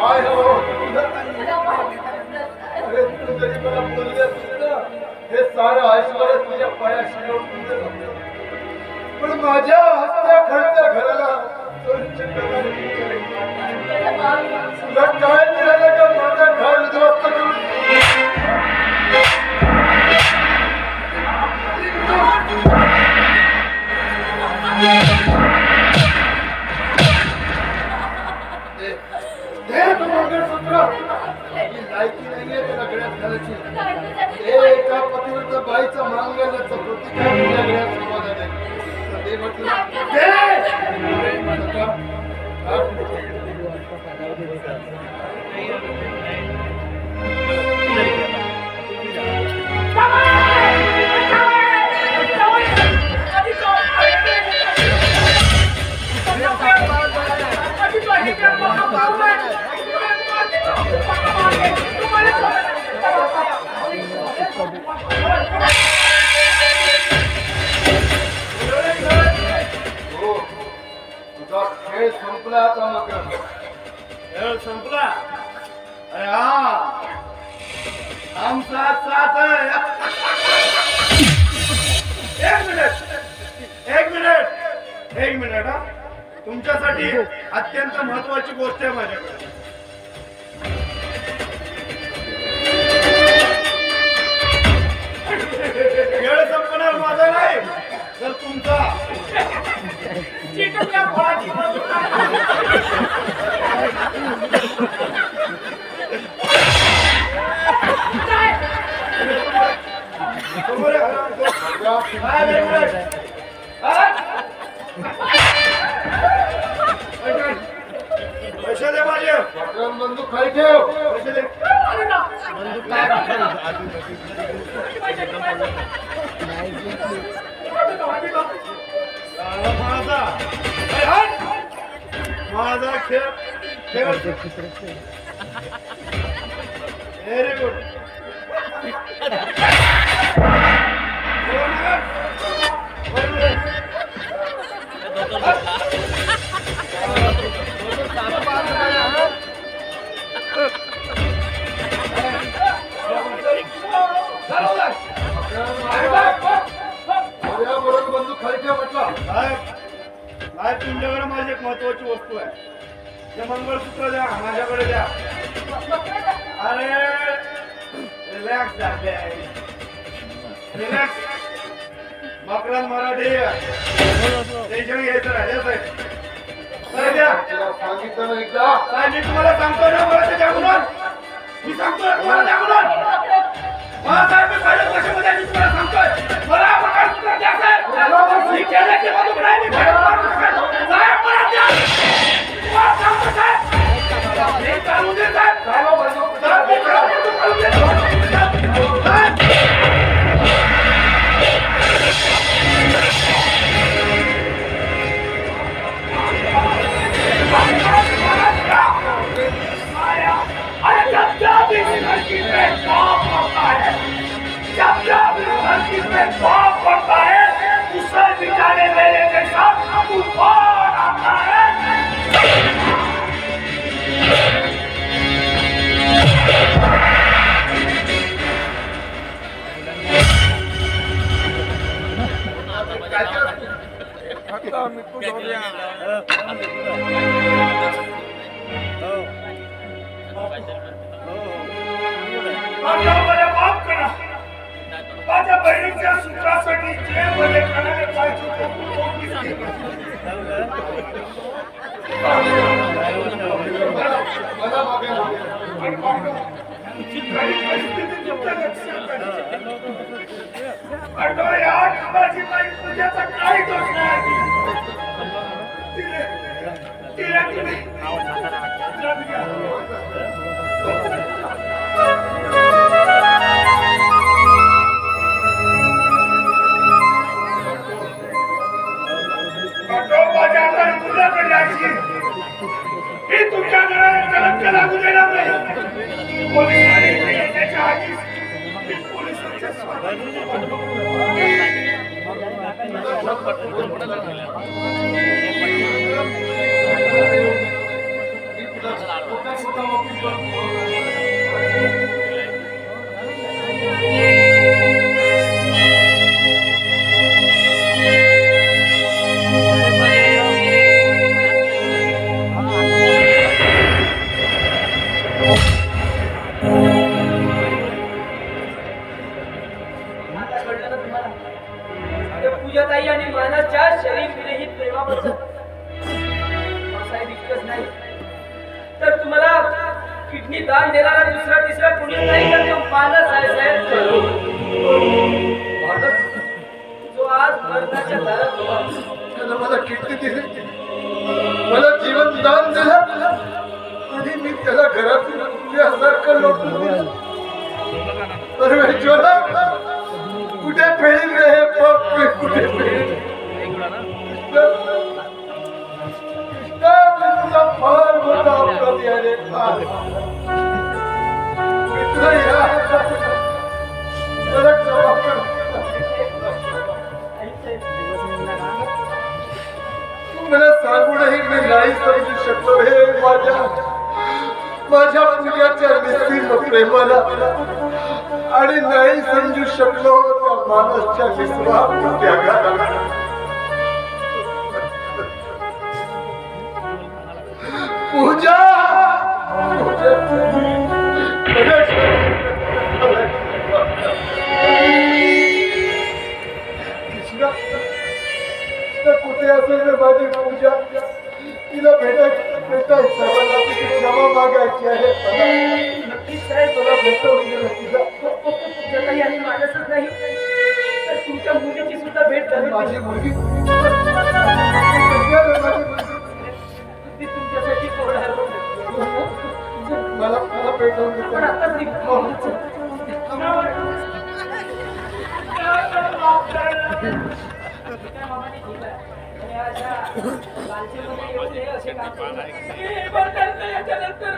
काय हो अरे तू जरी मला बोलली असती ना हे सारं ऐश्वर्य तुझ्या पायाशी लावून दिलं पण माझ्या हस्त्या खर्च घराला तुला काय मिळालं का माझा घर उद्ध्वस्त करून लायकी नाहीये त्याला गळ्यात घालायची एका पतिव्रत बाईचा मांगल्याचं प्रतिकार तुझ्या गळ्यात समाधान आहे ते तुझा खेळ संपला आता मग खेळ संपला अरे हा आमचा साथ एक मिनिट हा तुमच्यासाठी अत्यंत महत्वाची गोष्ट आहे माझ्याकडे खेळ संपणार माझा नाही तर तुमचा पैसे दे माझे बंदूक खाली ठेव पैसे दे माझा खेळ व्हेरी गुड बंदूक खाली ठेव म्हटलं काय तुमच्याकडे माझी एक महत्वाची वस्तू आहे ते मंगळसूत्र द्या माझ्याकडे द्या अरे रिलॅक्स झाले रिलॅक्स मकरन मराठी टेन्शन घ्यायचं राहिलं काय द्या सांगितलं ना एकदा काय मी तुम्हाला सांगतो ना मला ते द्या म्हणून मी सांगतोय तुम्हाला द्या म्हणून मला साहेब मी पहिल्या वर्षामध्ये मी तुम्हाला सांगतोय मला मंगळसूत्र द्या साहेब मी केलं की मग नाही मी साहेब मला द्या तुम्हाला सांगतो साहेब मी चालू दे साहेब पाप करता है उसे बिचारे मेरे के साथ तूफान आता है माफ करा माझ्या बहिणीच्या सूत्रासाठी जेलमध्ये खाण्याने पाहिजे माझी बाई तुझ्याचा काही दोष नाही ही तुमच्या घराला कलंक लागू देणार नाही पोलिसांनी त्याच्या आधीच पोलिसांच्या पूजाताई आणि मानाच्या शरीर विरहित प्रेमाबद्दल साहेब इतकंच नाही तर तुम्हाला किडनी दान देणारा दुसरा तिसरा कुणी नाही तर तो मानस आहे साहेब. जो आज मरणाच्या दारात उभा आहे. त्यानं मला किडनी दिली, मला जीवन दान दिलं आणि मी त्याला घरातून तुझ्यासारखं लोटून दिलं. परमेश्वरा कुठे फेडील रे हे पाप, मी कुठे फेडील? कृष्णा, मी तुला फार मोठा अपराधी आहे रे, फार. मी तुला या मला क्षमा कर. तू मला सांगूनही मी नाही समजू शकलो हे माझ्या पूजाच्या निस्तीर्ण प्रेमाला आणि नाही समजू शकलो त्या मानसच्या निस्वार्थ त्यागाला. पूजा कृष्णा कुठे असेल रे माझी पूजा? तिला भेटायचं मला तिची क्षमा मागायची आहे. नक्कीच साहेब तुला भेटवून तिला पूजाताई आणि मानसच नाही तर तुमच्या मुलीची सुद्धा भेट झाली. माझी मुलगी ती तुमच्यासाठी कोरडा मला भेटवून पण आताच निघतो. याच्यानंतर